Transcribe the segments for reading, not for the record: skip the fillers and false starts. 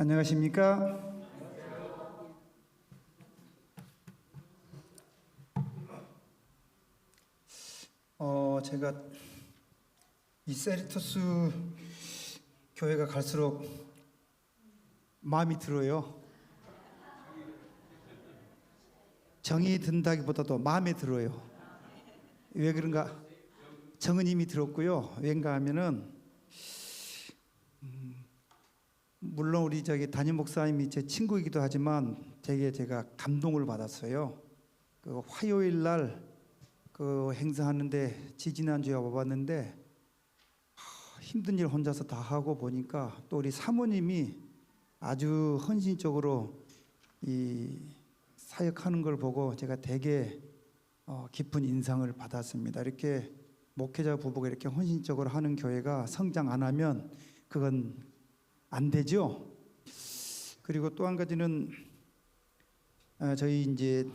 안녕하십니까? 제가 이 세리토스 교회가 갈수록 마음이 들어요. 정이 든다기보다도 마음에 들어요. 왜 그런가? 정은 이미 들었고요. 왠가 하면은 물론 우리 담임 목사님이 제 친구이기도 하지만 되게 제가 감동을 받았어요. 그 화요일 날 그 행사하는데 지지난주에 와봤는데 힘든 일 혼자서 다 하고 보니까 또 우리 사모님이 아주 헌신적으로 이 사역하는 걸 보고 제가 되게 깊은 인상을 받았습니다. 이렇게 목회자 부부가 이렇게 헌신적으로 하는 교회가 성장 안 하면 그건 안 되죠. 그리고 또 한 가지는 저희 이제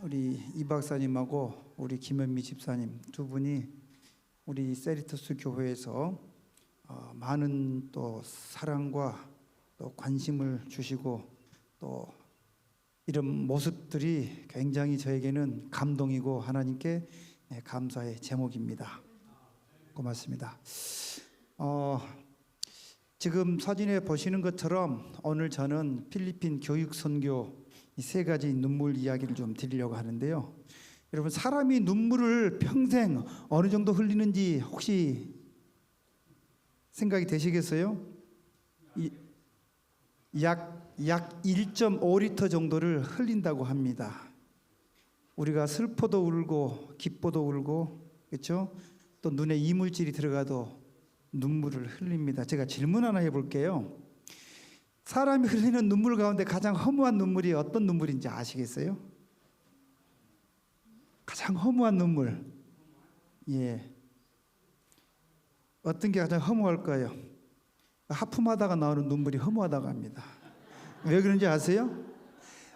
우리 이 박사님하고 우리 김현미 집사님 두 분이 우리 세리토스 교회에서 많은 또 사랑과 또 관심을 주시고 또 이런 모습들이 굉장히 저에게는 감동이고 하나님께 감사의 제목입니다. 고맙습니다. 지금 사진에 보시는 것처럼 오늘 저는 필리핀 교육 선교 이 세 가지 눈물 이야기를 좀 드리려고 하는데요. 여러분, 사람이 눈물을 평생 어느 정도 흘리는지 혹시 생각이 되시겠어요? 약 1.5리터 정도를 흘린다고 합니다. 우리가 슬퍼도 울고 기뻐도 울고, 그렇죠? 또 눈에 이물질이 들어가도 눈물을 흘립니다. 제가 질문 하나 해볼게요. 사람이 흘리는 눈물 가운데 가장 허무한 눈물이 어떤 눈물인지 아시겠어요? 가장 허무한 눈물. 예. 어떤 게 가장 허무할까요? 하품하다가 나오는 눈물이 허무하다고 합니다. 왜 그런지 아세요?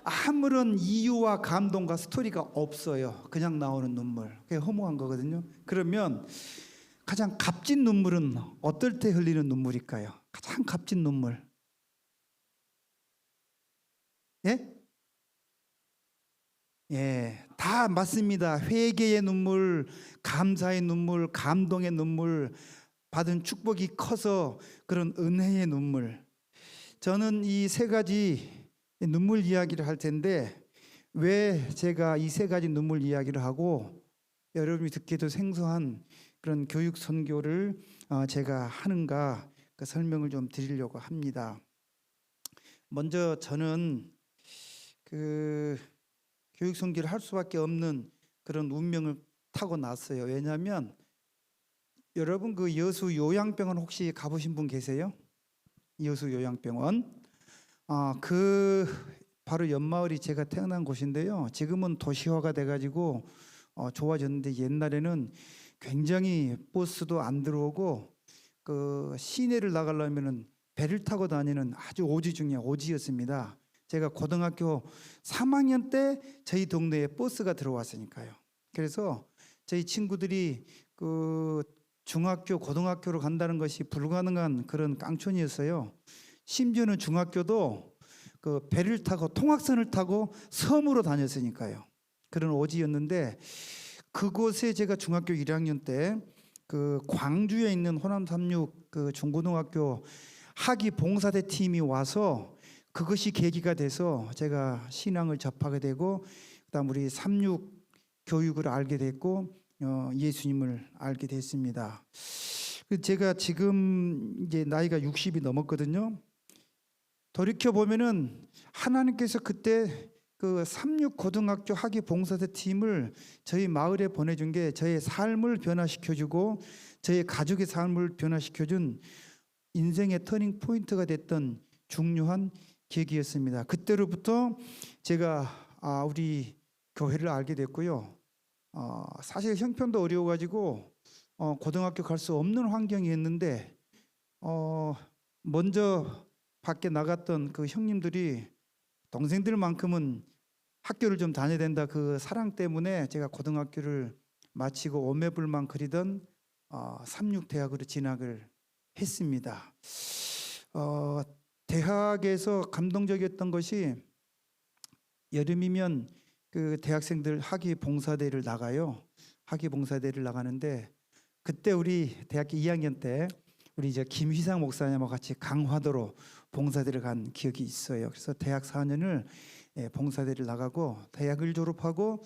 아무런 이유와 감동과 스토리가 없어요. 그냥 나오는 눈물. 그게 허무한 거거든요. 그러면 가장 값진 눈물은 어떨 때 흘리는 눈물일까요? 가장 값진 눈물. 예? 예, 다 맞습니다. 회개의 눈물, 감사의 눈물, 감동의 눈물, 받은 축복이 커서 그런 은혜의 눈물. 저는 이 세 가지 눈물 이야기를 할 텐데 왜 제가 이 세 가지 눈물 이야기를 하고 여러분이 듣기도 생소한 그런 교육 선교를 제가 하는가 그 설명을 좀 드리려고 합니다. 먼저 저는 그 교육 선교를 할 수밖에 없는 그런 운명을 타고 났어요. 왜냐하면 여러분 그 여수 요양병원 혹시 가보신 분 계세요? 여수 요양병원. 그 바로 옆마을이 제가 태어난 곳인데요. 지금은 도시화가 돼가지고 좋아졌는데 옛날에는 굉장히 버스도 안 들어오고 그 시내를 나가려면은 배를 타고 다니는 아주 오지 중에 오지였습니다. 제가 고등학교 3학년 때 저희 동네에 버스가 들어왔으니까요. 그래서 저희 친구들이 그 중학교, 고등학교로 간다는 것이 불가능한 그런 깡촌이었어요. 심지어는 중학교도 그 배를 타고 통학선을 타고 섬으로 다녔으니까요. 그런 오지였는데 그곳에 제가 중학교 1학년 때 그 광주에 있는 호남 36 그 중고등학교 학위 봉사대 팀이 와서 그것이 계기가 돼서 제가 신앙을 접하게 되고 그다음 우리 36 교육을 알게 됐고 예수님을 알게 됐습니다. 제가 지금 이제 나이가 60이 넘었거든요. 돌이켜 보면은 하나님께서 그때 그 36 고등학교 학위 봉사대 팀을 저희 마을에 보내준 게 저의 삶을 변화시켜주고 저의 가족의 삶을 변화시켜준 인생의 터닝 포인트가 됐던 중요한 계기였습니다. 그때로부터 제가 우리 교회를 알게 됐고요. 사실 형편도 어려워가지고 고등학교 갈 수 없는 환경이었는데 먼저 밖에 나갔던 그 형님들이 동생들만큼은 학교를 좀 다녀야 된다 그 사랑 때문에 제가 고등학교를 마치고 오매불만 그리던 36 대학으로 진학을 했습니다. 대학에서 감동적이었던 것이 여름이면 그 대학생들 학위 봉사대를 나가요. 학위 봉사대를 나가는데 그때 우리 대학교 2학년 때 우리 이제 김휘상 목사님과 같이 강화도로 봉사대를 간 기억이 있어요. 그래서 대학 4년을 봉사대를 나가고 대학을 졸업하고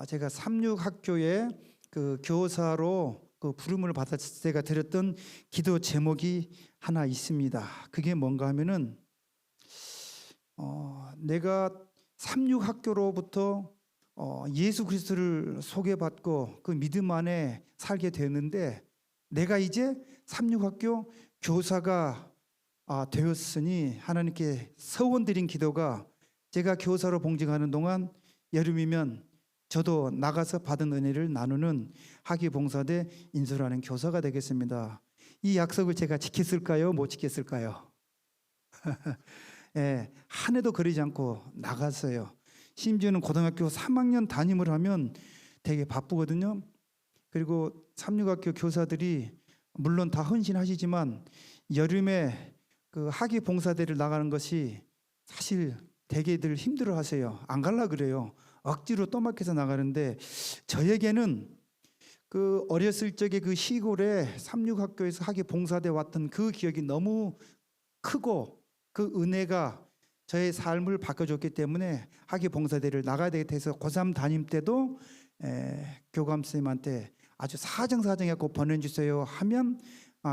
제가 삼육학교에 그 교사로 그 부름을 받았을 때가 드렸던 기도 제목이 하나 있습니다. 그게 뭔가 하면은 내가 삼육학교로부터 예수 그리스도를 소개받고 그 믿음 안에 살게 되었는데 내가 이제 삼육학교 교사가 되었으니 하나님께 서원드린 기도가 제가 교사로 봉직하는 동안 여름이면 저도 나가서 받은 은혜를 나누는 학위봉사대 인솔하는 교사가 되겠습니다. 이 약속을 제가 지켰을까요? 못 지켰을까요? 예, 한 해도 거리지 않고 나갔어요. 심지어는 고등학교 3학년 담임을 하면 되게 바쁘거든요. 그리고 삼육학교 교사들이 물론 다 헌신하시지만 여름에 그 학위 봉사대를 나가는 것이 사실 되게들 힘들어하세요. 안 갈라 그래요. 억지로 떠맡겨서 나가는데 저에게는 그 어렸을 적에 그 시골에 삼육학교에서 학위 봉사대 왔던 그 기억이 너무 크고 그 은혜가 저의 삶을 바꿔줬기 때문에 학위 봉사대를 나가야 되겠다 해서 고3 담임 때도 교감 선생님한테 아주 사정사정해갖고 보내주세요 하면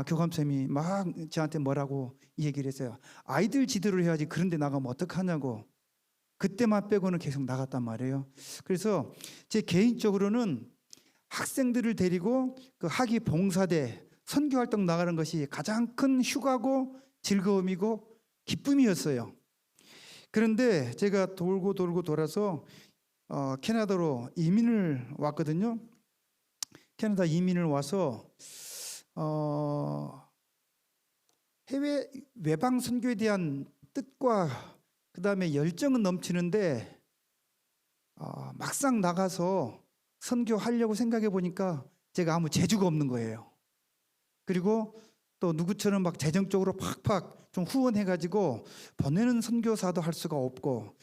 교감쌤이 막 저한테 뭐라고 얘기를 했어요. 아이들 지도를 해야지 그런데 나가면 어떡하냐고. 그때만 빼고는 계속 나갔단 말이에요. 그래서 제 개인적으로는 학생들을 데리고 그 학위 봉사대 선교활동 나가는 것이 가장 큰 휴가고 즐거움이고 기쁨이었어요. 그런데 제가 돌고 돌아서 캐나다로 이민을 왔거든요. 캐나다 이민을 와서 해외 외방 선교에 대한 뜻과 그 다음에 열정은 넘치는데 막상 나가서 선교하려고 생각해 보니까 제가 아무 재주가 없는 거예요. 그리고 또 누구처럼 막 재정적으로 팍팍 좀 후원해가지고 보내는 선교사도 할 수가 없고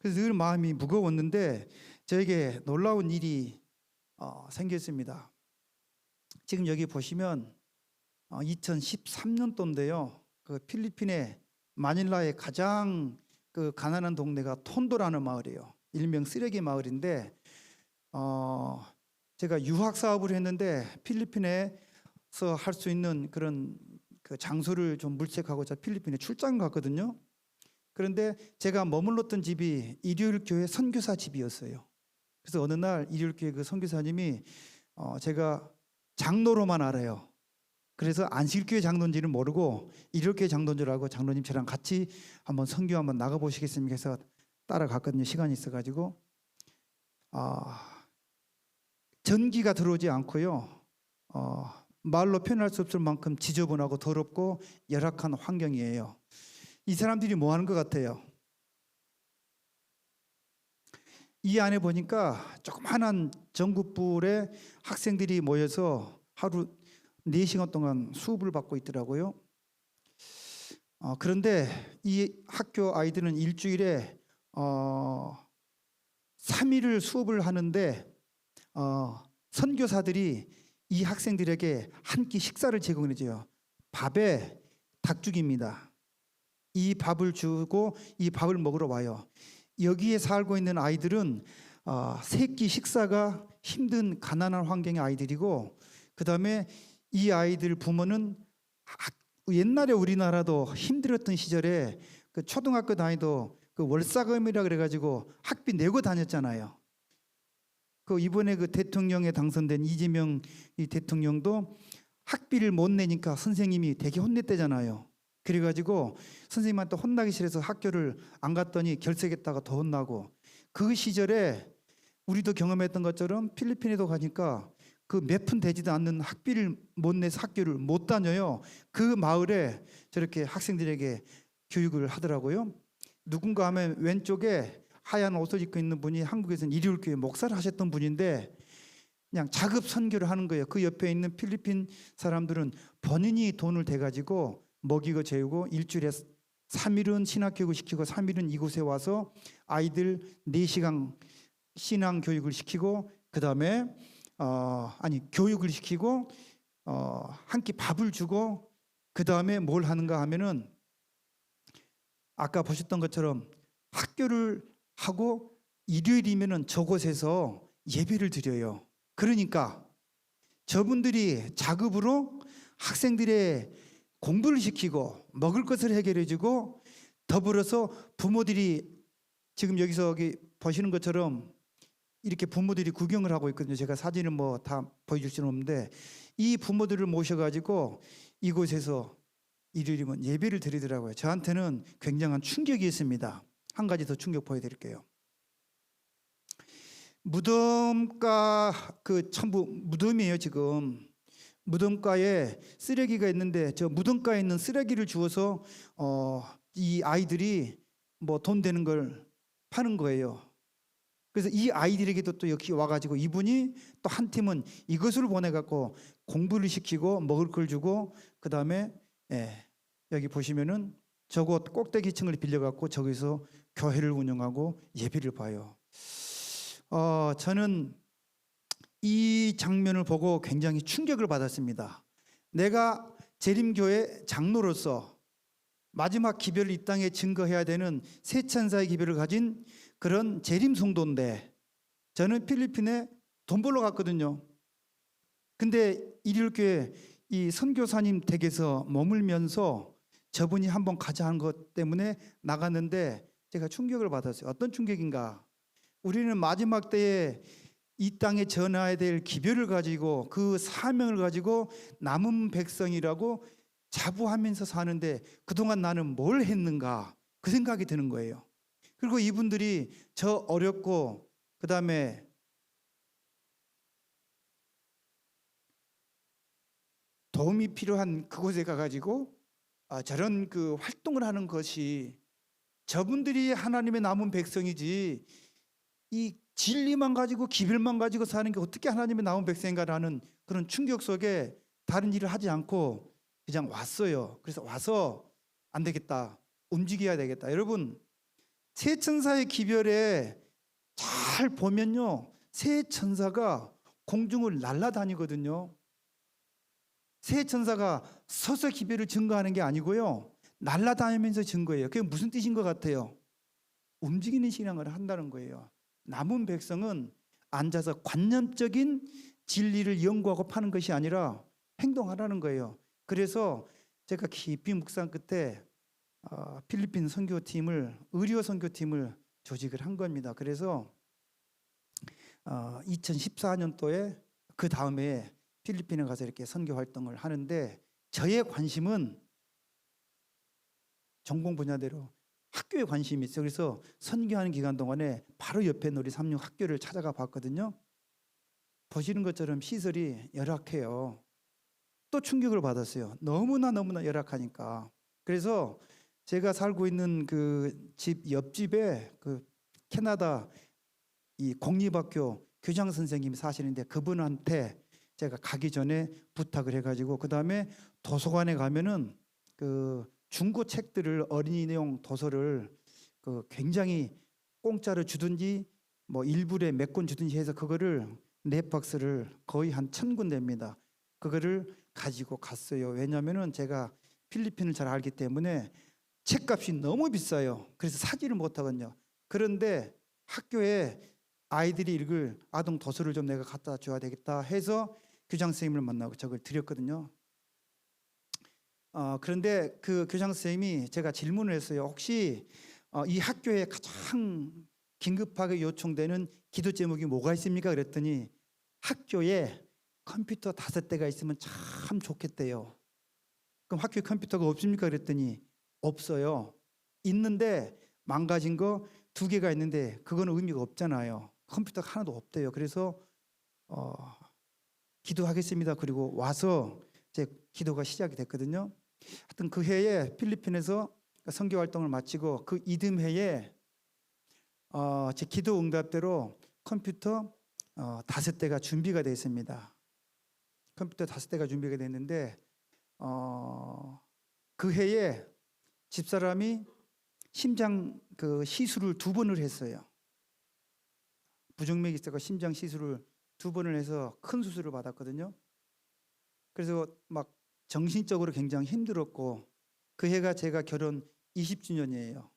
그래서 늘 마음이 무거웠는데 저에게 놀라운 일이 생겼습니다. 지금 여기 보시면 2013년도인데요. 그 필리핀의 마닐라의 가장 그 가난한 동네가 톤도라는 마을이에요. 일명 쓰레기 마을인데 제가 유학 사업을 했는데 필리핀에서 할 수 있는 그런 그 장소를 좀 물색하고자 필리핀에 출장 갔거든요. 그런데 제가 머물렀던 집이 일요일교회 선교사 집이었어요. 그래서 어느 날 일요일교회 그 선교사님이 제가 장로로만 알아요. 그래서 안식교회 장로인지는 모르고 일요일교회 장로인 줄 알고 장로님 저랑 같이 한번 선교 한번 나가보시겠습니까 해서 따라갔거든요. 시간이 있어가지고 전기가 들어오지 않고요. 말로 표현할 수 없을 만큼 지저분하고 더럽고 열악한 환경이에요. 이 사람들이 뭐 하는 것 같아요? 이 안에 보니까 조그마한 전국불에 학생들이 모여서 하루 4시간 동안 수업을 받고 있더라고요. 그런데 이 학교 아이들은 일주일에 3일을 수업을 하는데 선교사들이 이 학생들에게 한 끼 식사를 제공해줘요. 밥에 닭죽입니다. 이 밥을 주고 이 밥을 먹으러 와요. 여기에 살고 있는 아이들은 세 끼 식사가 힘든 가난한 환경의 아이들이고 그 다음에 이 아이들 부모는 옛날에 우리나라도 힘들었던 시절에 그 초등학교 다니도 그 월사금이라 그래가지고 학비 내고 다녔잖아요. 그 이번에 그 대통령에 당선된 이재명 이 대통령도 학비를 못 내니까 선생님이 되게 혼냈대잖아요. 그래가지고 선생님한테 혼나기 싫어서 학교를 안 갔더니 결석했다가 더 혼나고 그 시절에 우리도 경험했던 것처럼 필리핀에도 가니까 그 몇 푼 되지도 않는 학비를 못 내서 학교를 못 다녀요. 그 마을에 저렇게 학생들에게 교육을 하더라고요. 누군가 하면 왼쪽에 하얀 옷을 입고 있는 분이 한국에서는 일요일교회 목사를 하셨던 분인데 그냥 자급 선교를 하는 거예요. 그 옆에 있는 필리핀 사람들은 본인이 돈을 대가지고 먹이고 재우고 일주일에 3일은 신학교육을 시키고 3일은 이곳에 와서 아이들 4시간 신앙 교육을 시키고 그다음에 교육을 시키고 한 끼 밥을 주고 그다음에 뭘 하는가 하면은 아까 보셨던 것처럼 학교를 하고 일요일이면은 저곳에서 예배를 드려요. 그러니까 저분들이 자급으로 학생들의 공부를 시키고 먹을 것을 해결해 주고 더불어서 부모들이 지금 여기서 보시는 것처럼 이렇게 부모들이 구경을 하고 있거든요. 제가 사진을 뭐 다 보여줄 수는 없는데 이 부모들을 모셔가지고 이곳에서 일요일이면 예배를 드리더라고요. 저한테는 굉장한 충격이었습니다. 한 가지 더 충격 보여드릴게요. 무덤가 전부 무덤이에요. 지금 무덤가에 쓰레기가 있는데 저 무덤가에 있는 쓰레기를 주워서 이 아이들이 뭐 돈 되는 걸 파는 거예요. 그래서 이 아이들에게도 또 여기 와가지고 이분이 또 한 팀은 이것을 보내갖고 공부를 시키고 먹을 걸 주고 그 다음에 여기 보시면은 저곳 꼭대기층을 빌려갖고 저기서 교회를 운영하고 예배를 봐요. 저는 이 장면을 보고 굉장히 충격을 받았습니다. 내가 재림교회 장로로서 마지막 기별을 이 땅에 증거해야 되는 세 천사의 기별을 가진 그런 재림 성도인데 저는 필리핀에 돈 벌러 갔거든요. 근데 일일교회 이 선교사님 댁에서 머물면서 저분이 한번 가자 한 것 때문에 나갔는데 제가 충격을 받았어요. 어떤 충격인가? 우리는 마지막 때에 이 땅에 전해야 될 기별을 가지고 그 사명을 가지고 남은 백성이라고 자부하면서 사는데 그동안 나는 뭘 했는가 그 생각이 드는 거예요. 그리고 이분들이 저 어렵고 그다음에 도움이 필요한 그곳에 가가지고 저런 그 활동을 하는 것이 저분들이 하나님의 남은 백성이지 이 진리만 가지고 기별만 가지고 사는 게 어떻게 하나님의 남은 백성인가라는 그런 충격 속에 다른 일을 하지 않고 그냥 왔어요. 그래서 와서 안 되겠다. 움직여야 되겠다. 여러분 세 천사의 기별에 잘 보면요. 세 천사가 공중을 날아다니거든요. 세 천사가 서서 기별을 증거하는 게 아니고요. 날아다니면서 증거해요. 그게 무슨 뜻인 것 같아요? 움직이는 신앙을 한다는 거예요. 남은 백성은 앉아서 관념적인 진리를 연구하고 파는 것이 아니라 행동하라는 거예요. 그래서 제가 깊이 묵상 끝에 필리핀 선교팀을 의료 선교팀을 조직을 한 겁니다. 그래서 2014년도에 그 다음에 필리핀에 가서 이렇게 선교 활동을 하는데 저의 관심은 전공 분야대로 학교에 관심이 있어요. 그래서 선교하는 기간 동안에 바로 옆에 우리 삼육 학교를 찾아가 봤거든요. 보시는 것처럼 시설이 열악해요. 또 충격을 받았어요. 너무나 열악하니까. 그래서 제가 살고 있는 그 집 옆집에 그 캐나다 이 공립학교 교장 선생님이 사시는데 그분한테 제가 가기 전에 부탁을 해가지고 그 다음에 도서관에 가면은 그 중고 책들을 어린이용 도서를 그 굉장히 공짜로 주든지 뭐 일부에 몇 권 주든지 해서 그거를 네 박스를 거의 한 1,000군데입니다. 그거를 가지고 갔어요. 왜냐하면은 제가 필리핀을 잘 알기 때문에 책값이 너무 비싸요. 그래서 사지를 못하거든요. 그런데 학교에 아이들이 읽을 아동 도서를 좀 내가 갖다 줘야 되겠다 해서 교장 선생님을 만나고 저걸 드렸거든요. 그런데 그 교장 선생님이 제가 질문을 했어요. 혹시 이 학교에 가장 긴급하게 요청되는 기도 제목이 뭐가 있습니까? 그랬더니 학교에 컴퓨터 5대가 있으면 참 좋겠대요. 그럼 학교에 컴퓨터가 없습니까? 그랬더니 없어요. 있는데 망가진 거 2개가 있는데 그거는 의미가 없잖아요. 컴퓨터가 하나도 없대요. 그래서 기도하겠습니다. 그리고 와서 제 기도가 시작이 됐거든요. 하여튼 그 해에 필리핀에서 선교 활동을 마치고 그 이듬해에 제 기도 응답대로 컴퓨터 5대가 준비가 되어 있습니다. 컴퓨터 5대가 준비가 됐는데 그 해에 집사람이 심장 그 시술을 2번을 했어요. 부정맥이 있어서 심장 시술을 2번을 해서 큰 수술을 받았거든요. 그래서 막 정신적으로 굉장히 힘들었고, 그 해가 제가 결혼 20주년이에요.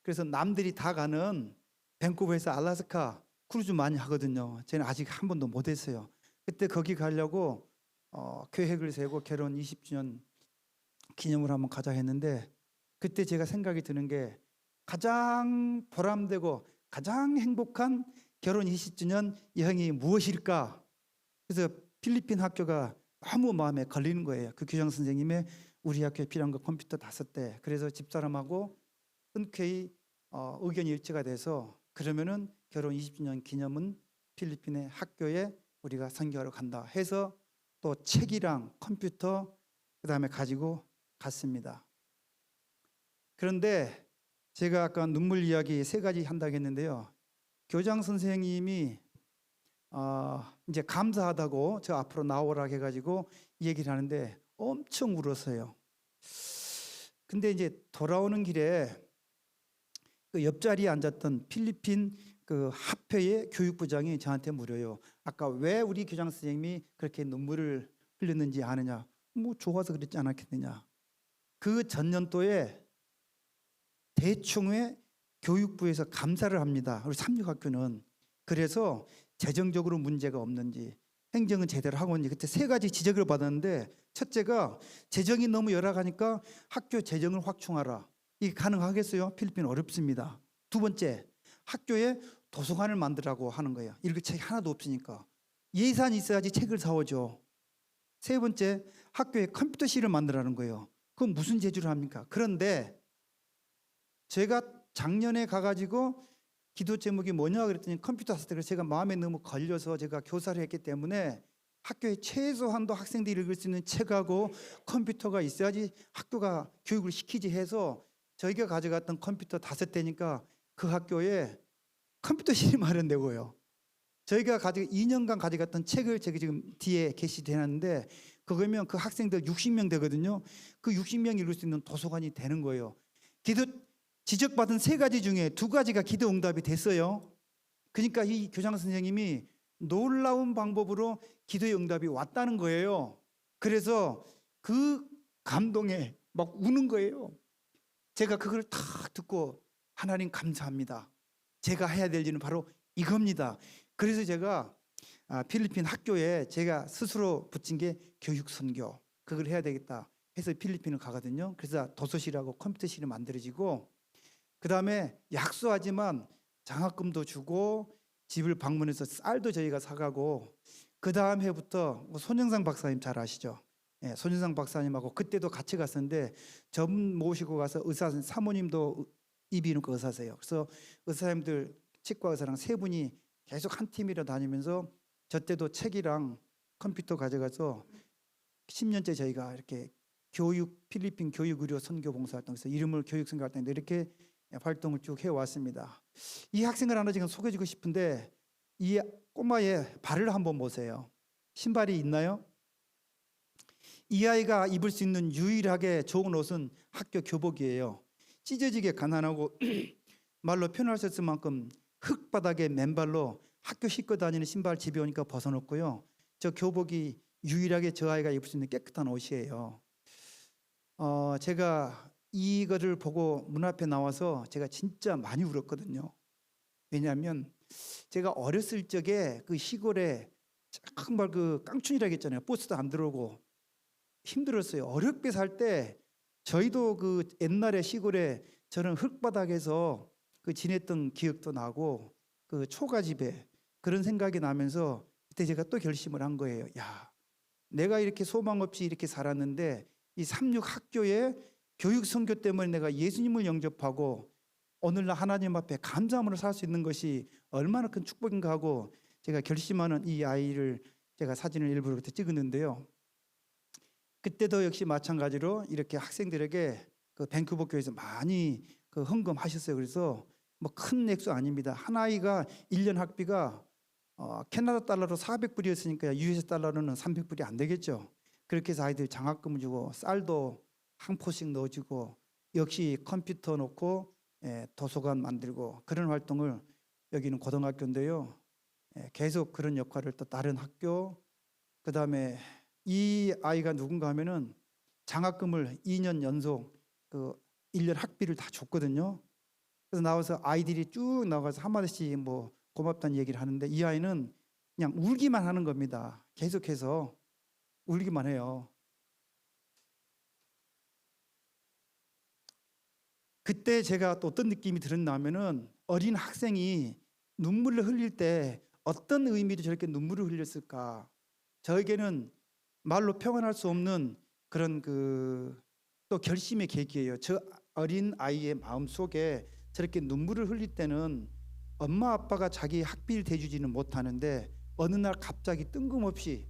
그래서 남들이 다 가는 밴쿠버에서 알래스카 크루즈 많이 하거든요. 저는 아직 한 번도 못 했어요. 그때 거기 가려고 계획을 세우고 결혼 20주년 기념을 한번 가자 했는데, 그때 제가 생각이 드는 게 가장 보람되고 가장 행복한 결혼 20주년 여행이 무엇일까? 그래서 필리핀 학교가 너무 마음에 걸리는 거예요. 그 교장 선생님의 우리 학교에 필요한 거 컴퓨터 5대. 그래서 집사람하고 흔쾌히 의견이 일치가 돼서, 그러면은 결혼 20주년 기념은 필리핀의 학교에 우리가 선교하러 간다 해서 또 책이랑 컴퓨터 그다음에 가지고 갔습니다. 그런데 제가 아까 눈물 이야기 3가지 한다고 했는데요. 교장 선생님이 이제 감사하다고 저 앞으로 나오라 해가지고 얘기를 하는데 엄청 울었어요. 근데 이제 돌아오는 길에 그 옆자리에 앉았던 필리핀 그 합회의 교육부장이 저한테 물어요. 아까 왜 우리 교장 선생님이 그렇게 눈물을 흘렸는지 아느냐? 뭐 좋아서 그랬지 않았겠느냐? 그 전년도에 대충의 교육부에서 감사를 합니다. 우리 삼육학교는. 그래서 재정적으로 문제가 없는지, 행정은 제대로 하고 있는지, 그때 3가지 지적을 받았는데, 첫째가 재정이 너무 열악하니까 학교 재정을 확충하라. 이게 가능하겠어요? 필리핀 어렵습니다. 2번째, 학교에 도서관을 만들라고 하는 거예요. 읽을 책이 하나도 없으니까. 예산이 있어야지 책을 사오죠. 3번째, 학교에 컴퓨터실을 만들라는 거예요. 그건 무슨 재주를 합니까? 그런데 제가 작년에 가가지고 기도 제목이 뭐냐 그랬더니 컴퓨터 샀을 때, 그래서 제가 마음에 너무 걸려서 제가 교사를 했기 때문에 학교에 최소한도 학생들이 읽을 수 있는 책하고 컴퓨터가 있어야지 학교가 교육을 시키지 해서 저희가 가져갔던 컴퓨터 5대니까 그 학교에 컴퓨터실이 마련되고요. 저희가 2년간 가져갔던 책을 제가 지금 뒤에 게시되는데, 그거면 그 학생들 60명 되거든요. 그 60명 읽을 수 있는 도서관이 되는 거예요. 기도 지적받은 3가지 중에 2가지가 기도 응답이 됐어요. 그러니까 이 교장 선생님이 놀라운 방법으로 기도의 응답이 왔다는 거예요. 그래서 그 감동에 막 우는 거예요. 제가 그걸 다 듣고 하나님 감사합니다. 제가 해야 될 일은 바로 이겁니다. 그래서 제가 필리핀 학교에 제가 스스로 붙인 게 교육 선교, 그걸 해야 되겠다 해서 필리핀을 가거든요. 그래서 도서실하고 컴퓨터실이 만들어지고, 그 다음에 약소하지만 장학금도 주고 집을 방문해서 쌀도 저희가 사가고, 그 다음 해부터 손영상 박사님 잘 아시죠? 예, 손영상 박사님하고 그때도 같이 갔었는데, 전 모시고 가서 의사 사모님도 이비인후과 의사세요. 그래서 의사님들 치과 의사랑 3분이 계속 한 팀이라 다니면서 저 때도 책이랑 컴퓨터 가져가서 10년째 저희가 이렇게 필리핀 교육 의료 선교 봉사활동에서 이름을 교육 선교 활동인데 이렇게 활동을 쭉 해왔습니다. 이 학생을 하나 지금 소개해주고 싶은데, 이 꼬마의 발을 한번 보세요. 신발이 있나요? 이 아이가 입을 수 있는 유일하게 좋은 옷은 학교 교복이에요. 찢어지게 가난하고 말로 표현할 수 없을 만큼 흙바닥에 맨발로 학교 싣고 다니는 신발 집에 오니까 벗어놓고요. 저 교복이 유일하게 저 아이가 입을 수 있는 깨끗한 옷이에요. 제가 이거를 보고 문 앞에 나와서 제가 진짜 많이 울었거든요. 왜냐하면 제가 어렸을 적에 그 시골에 정말 그 깡촌이라고 했잖아요. 버스도 안 들어오고 힘들었어요. 어렵게 살 때 저희도 그 옛날에 시골에 저는 흙바닥에서 그 지냈던 기억도 나고, 그 초가집에 그런 생각이 나면서 그때 제가 또 결심을 한 거예요. 야, 내가 이렇게 소망 없이 이렇게 살았는데 이 삼육학교의 교육 선교 때문에 내가 예수님을 영접하고 오늘날 하나님 앞에 감사함으로 살 수 있는 것이 얼마나 큰 축복인가 하고 제가 결심하는 이 아이를 제가 사진을 일부러 그때 찍었는데요. 그때도 역시 마찬가지로 이렇게 학생들에게 그 밴쿠버 교회에서 많이 그 헌금하셨어요. 그래서 뭐 큰 액수 아닙니다. 한 아이가 1년 학비가 캐나다 달러로 400불이었으니까 US 달러로는 300불이 안 되겠죠. 그렇게 해서 아이들 장학금을 주고 쌀도 한 포씩 넣어주고 역시 컴퓨터 놓고 도서관 만들고 그런 활동을, 여기는 고등학교인데요. 계속 그런 역할을 또 다른 학교, 그다음에 이 아이가 누군가 하면은 장학금을 2년 연속 1년 학비를 다 줬거든요. 그래서 나와서 아이들이 쭉 나가서 한마디씩 뭐 고맙다는 얘기를 하는데, 이 아이는 그냥 울기만 하는 겁니다. 계속해서 울기만 해요. 그때 제가 또 어떤 느낌이 들었냐면은, 어린 학생이 눈물을 흘릴 때 어떤 의미로 저렇게 눈물을 흘렸을까? 저에게는 말로 표현할 수 없는 그런 또 결심의 계기예요. 저 어린 아이의 마음 속에 저렇게 눈물을 흘릴 때는 엄마 아빠가 자기 학비를 대주지는 못하는데, 어느 날 갑자기 뜬금없이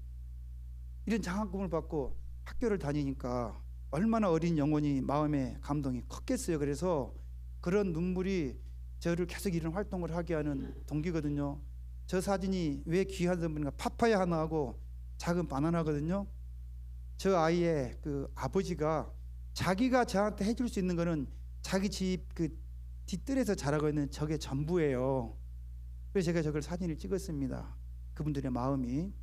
이런 장학금을 받고 학교를 다니니까 얼마나 어린 영혼이 마음에 감동이 컸겠어요. 그래서 그런 눈물이 저를 계속 이런 활동을 하게 하는 동기거든요. 저 사진이 왜 귀한 선물인가? 파파야 하나 하고 작은 바나나거든요. 저 아이의 아버지가 자기가 저한테 해줄 수 있는 거는 자기 집 뒷뜰에서 자라고 있는 저게 전부예요. 그래서 제가 저걸 사진을 찍었습니다. 그분들의 마음이.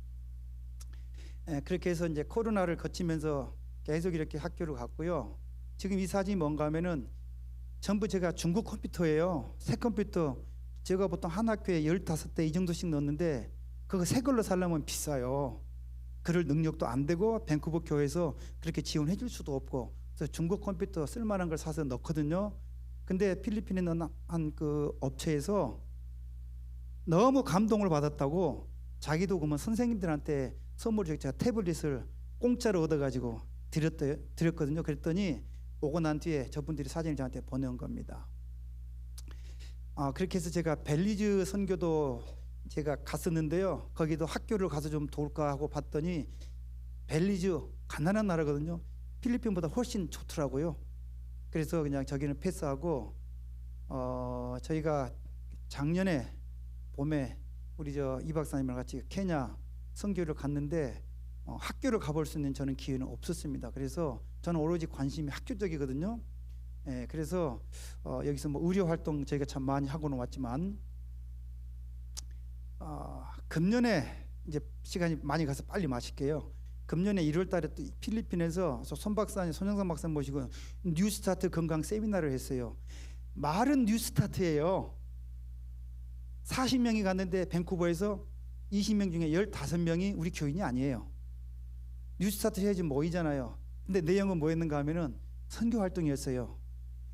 그렇게 해서 이제 코로나를 거치면서 계속 이렇게 학교를 갔고요. 지금 이 사진이 뭔가 하면은 전부 제가 중국 컴퓨터예요. 새 컴퓨터. 제가 보통 한 학교에 15대 이 정도씩 넣었는데, 그거 새 걸로 살려면 비싸요. 그럴 능력도 안 되고 밴쿠버 교회에서 그렇게 지원해 줄 수도 없고, 그래서 중국 컴퓨터 쓸만한 걸 사서 넣거든요. 근데 필리핀에 있는 한 업체에서 너무 감동을 받았다고 자기도 그러면 선생님들한테 선물로 제가 태블릿을 공짜로 얻어가지고 드렸거든요. 그랬더니 오고 난 뒤에 저분들이 사진을 저한테 보내온 겁니다. 그렇게 해서 제가 벨리즈 선교도 제가 갔었는데요. 거기도 학교를 가서 좀 도울까 하고 봤더니, 벨리즈 가난한 나라거든요. 필리핀보다 훨씬 좋더라고요. 그래서 그냥 저기는 패스하고, 저희가 작년에 봄에 우리 이 박사님이랑 같이 케냐 선교를 갔는데, 학교를 가볼 수 있는 저는 기회는 없었습니다. 그래서 저는 오로지 관심이 학교 쪽이거든요. 그래서 여기서 뭐 의료 활동 저희가 참 많이 하고는 왔지만, 금년에 이제 시간이 많이 가서 빨리 마실게요. 금년에 1월 달에 또 필리핀에서 손 박사님, 손영상 박사님 모시고 뉴스타트 건강 세미나를 했어요. 말은 뉴스타트예요. 40명이 갔는데 밴쿠버에서 20명 중에 15명이 우리 교인이 아니에요. 뉴스타트 해야지 모이잖아요. 근데 내용은 뭐였는가 하면은 선교 활동이었어요.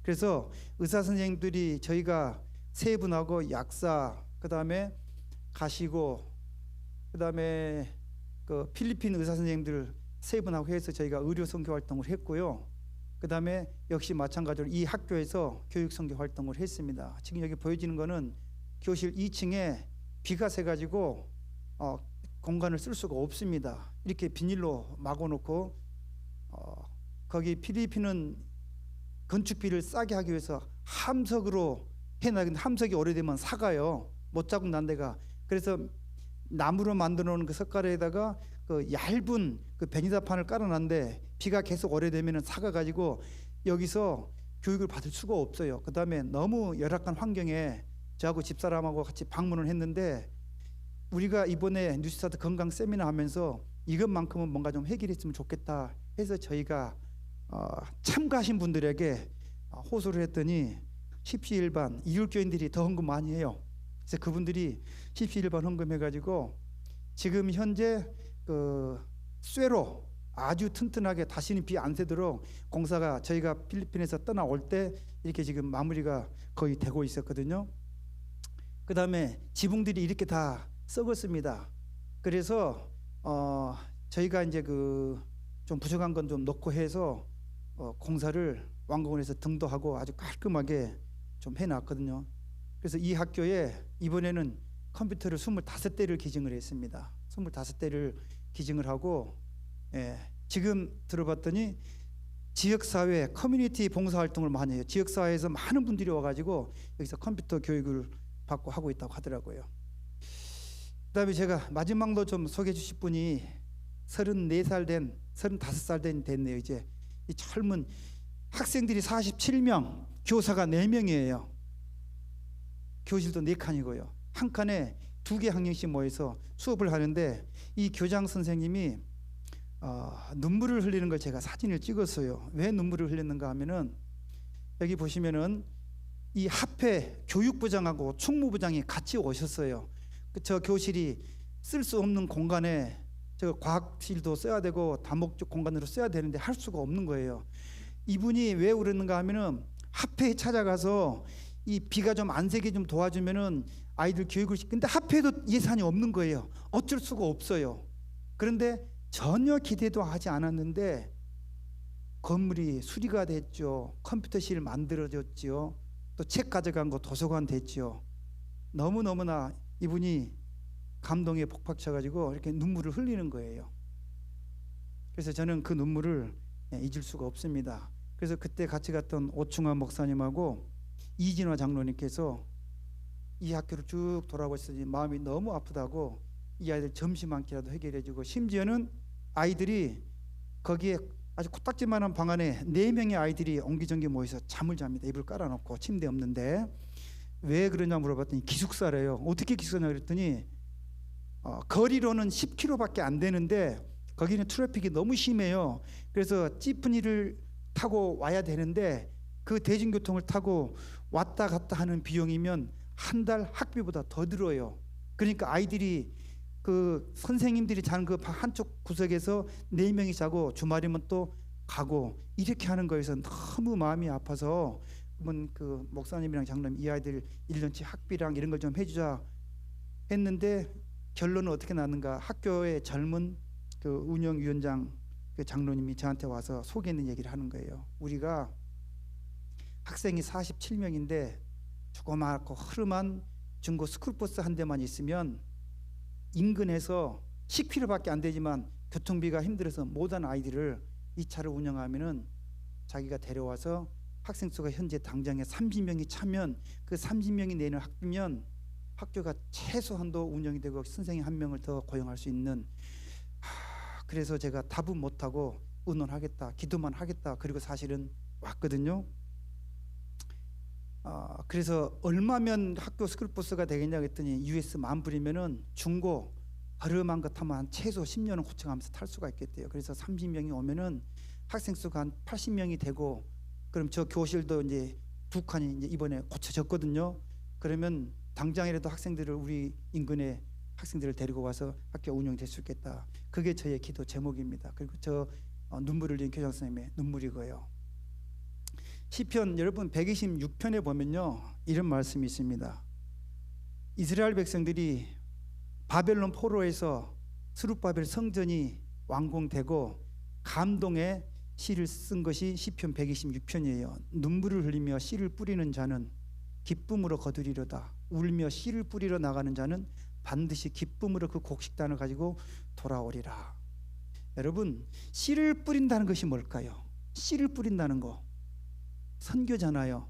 그래서 의사 선생님들이 저희가 세 분하고 약사, 그다음에 가시고, 그다음에 필리핀 의사 선생님들 세 분하고 해서 저희가 의료 선교 활동을 했고요. 그다음에 역시 마찬가지로 이 학교에서 교육 선교 활동을 했습니다. 지금 여기 보여지는 거는 교실 2층에 비가 새가지고 공간을 쓸 수가 없습니다. 이렇게 비닐로 막아놓고, 거기 필리핀은 건축비를 싸게 하기 위해서 함석으로 해놔. 함석이 오래되면 사가요. 못 자국 난 데가. 그래서 나무로 만들어 놓은 석가래에다가 얇은 베니다판을 깔아놨는데, 비가 계속 오래되면 사가가지고 여기서 교육을 받을 수가 없어요. 그 다음에 너무 열악한 환경에 저하고 집사람하고 같이 방문을 했는데, 우리가 이번에 뉴스타트 건강 세미나 하면서 이것만큼은 뭔가 좀 해결했으면 좋겠다 해서 저희가 참가하신 분들에게 호소를 했더니, 십시일반 이율교인들이 더 헌금 많이 해요. 그래서 그분들이 십시일반 헌금해가지고 지금 현재 쇠로 아주 튼튼하게 다시는 비 안 새도록 공사가, 저희가 필리핀에서 떠나올 때 이렇게 지금 마무리가 거의 되고 있었거든요. 그 다음에 지붕들이 이렇게 다 썩었습니다. 그래서 저희가 이제 좀 부족한 건 좀 넣고 해서 공사를 완공을 해서 등도 하고 아주 깔끔하게 좀 해놨거든요. 그래서 이 학교에 이번에는 컴퓨터를 25대를 기증을 했습니다. 25대를 기증을 하고, 지금 들어봤더니 지역사회 커뮤니티 봉사활동을 많이 해요. 지역사회에서 많은 분들이 와가지고 여기서 컴퓨터 교육을 받고 하고 있다고 하더라고요. 그 다음에 제가 마지막으로 좀 소개해 주실 분이 34살 된, 35살 됐네요. 이제 이 젊은 학생들이 47명, 교사가 4명이에요. 교실도 4칸이고요. 한 칸에 2개 학년씩 모여서 수업을 하는데 이 교장 선생님이 눈물을 흘리는 걸 제가 사진을 찍었어요. 왜 눈물을 흘렸는가 하면은 여기 보시면은 이 합회 교육부장하고 총무부장이 같이 오셨어요. 저 교실이 쓸 수 없는 공간에 저 과학실도 써야 되고 다목적 공간으로 써야 되는데 할 수가 없는 거예요. 이분이 왜 그러는가 하면은 합회에 찾아가서 이 비가 좀 안 새게 좀 도와주면은 아이들 교육을 근데 합회에도 예산이 없는 거예요. 어쩔 수가 없어요. 그런데 전혀 기대도 하지 않았는데 건물이 수리가 됐죠. 컴퓨터실 만들어졌죠. 또 책 가져간 거 도서관 됐죠. 너무너무나 이분이 감동에 폭박쳐가지고 이렇게 눈물을 흘리는 거예요. 그래서 저는 그 눈물을 잊을 수가 없습니다. 그래서 그때 같이 갔던 오충환 목사님하고 이진화 장로님께서 이 학교를 쭉 돌아보시더니 마음이 너무 아프다고 이 아이들 점심 한 끼라도 해결해주고, 심지어는 아이들이 거기에 아주 코딱지만한 방 안에 4명의 아이들이 옹기종기 모여서 잠을 잡니다. 이불 깔아놓고 침대 없는데. 왜 그러냐 물어봤더니 기숙사래요. 어떻게 기숙사냐 그랬더니 거리로는 10km밖에 안 되는데 거기는 트래픽이 너무 심해요. 그래서 찌푸니를 타고 와야 되는데 그 대중교통을 타고 왔다 갔다 하는 비용이면 한 달 학비보다 더 들어요. 그러니까 아이들이 그 선생님들이 자는 그 한쪽 구석에서 4명이 자고 주말이면 또 가고 이렇게 하는 거에서 너무 마음이 아파서 그 목사님이랑 장로님 이 아이들 1년치 학비랑 이런 걸 좀 해주자 했는데 결론은 어떻게 났는가? 학교의 젊은 그 운영위원장 그 장로님이 저한테 와서 속에 있는 얘기를 하는 거예요. 우리가 학생이 47명인데 조그맣고 흐름한 중고 스쿨버스 한 대만 있으면 인근에서 10km밖에 안 되지만 교통비가 힘들어서 못한 아이들을 이 차를 운영하면은 자기가 데려와서 학생 수가 현재 당장에 30명이 차면 그 30명이 내는 학비면 학교가 최소한도 운영이 되고 선생님 한 명을 더 고용할 수 있는. 그래서 제가 답은 못하고 의논하겠다, 기도만 하겠다. 그리고 사실은 왔거든요. 그래서 얼마면 학교 스쿨버스가 되겠냐 그랬더니 US 10,000불이면은 중고 허름한 거 타면 한 최소 10년은 고쳐가면서 탈 수가 있겠대요. 그래서 30명이 오면은 학생 수가 한 80명이 되고, 그럼 저 교실도 이제 2칸이 이제 이번에 고쳐졌거든요. 그러면 당장이라도 학생들을 우리 인근에 학생들을 데리고 와서 학교 운영될 수 있겠다. 그게 저의 기도 제목입니다. 그리고 저 눈물을 흘린 교장 선생님의 눈물이고요. 시편 여러분 126편에 보면요 이런 말씀이 있습니다. 이스라엘 백성들이 바벨론 포로에서 스룹바벨 성전이 완공되고 감동의 시를 쓴 것이 시편 126편이에요. 눈물을 흘리며 씨를 뿌리는 자는 기쁨으로 거두리로다. 울며 씨를 뿌리러 나가는 자는 반드시 기쁨으로 그 곡식단을 가지고 돌아오리라. 여러분, 씨를 뿌린다는 것이 뭘까요? 씨를 뿌린다는 거 선교잖아요.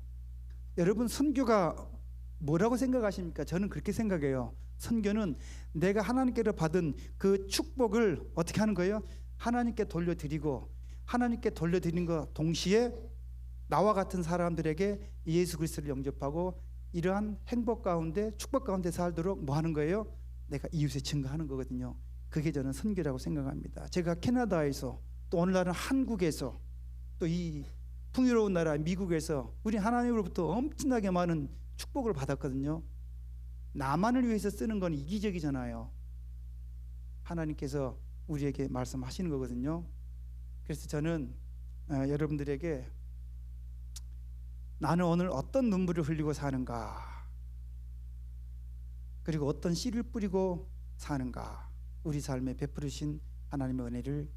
여러분, 선교가 뭐라고 생각하십니까? 저는 그렇게 생각해요. 선교는 내가 하나님께로 받은 그 축복을 어떻게 하는 거예요? 하나님께 돌려드리고, 하나님께 돌려드리는 것 동시에 나와 같은 사람들에게 예수 그리스도를 영접하고 이러한 행복 가운데 축복 가운데 살도록 뭐 하는 거예요? 내가 이웃에 증거하는 거거든요. 그게 저는 선교라고 생각합니다. 제가 캐나다에서 또 오늘날은 한국에서 또 이 풍요로운 나라 미국에서 우리 하나님으로부터 엄청나게 많은 축복을 받았거든요. 나만을 위해서 쓰는 건 이기적이잖아요. 하나님께서 우리에게 말씀하시는 거거든요. 그래서 저는 여러분들에게 나는 오늘 어떤 눈물을 흘리고 사는가, 그리고 어떤 씨를 뿌리고 사는가, 우리 삶에 베푸르신 하나님의 은혜를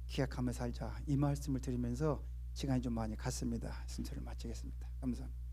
기약하며 살자, 이 말씀을 드리면서 시간이 좀 많이 갔습니다. 순서를 마치겠습니다. 감사합니다.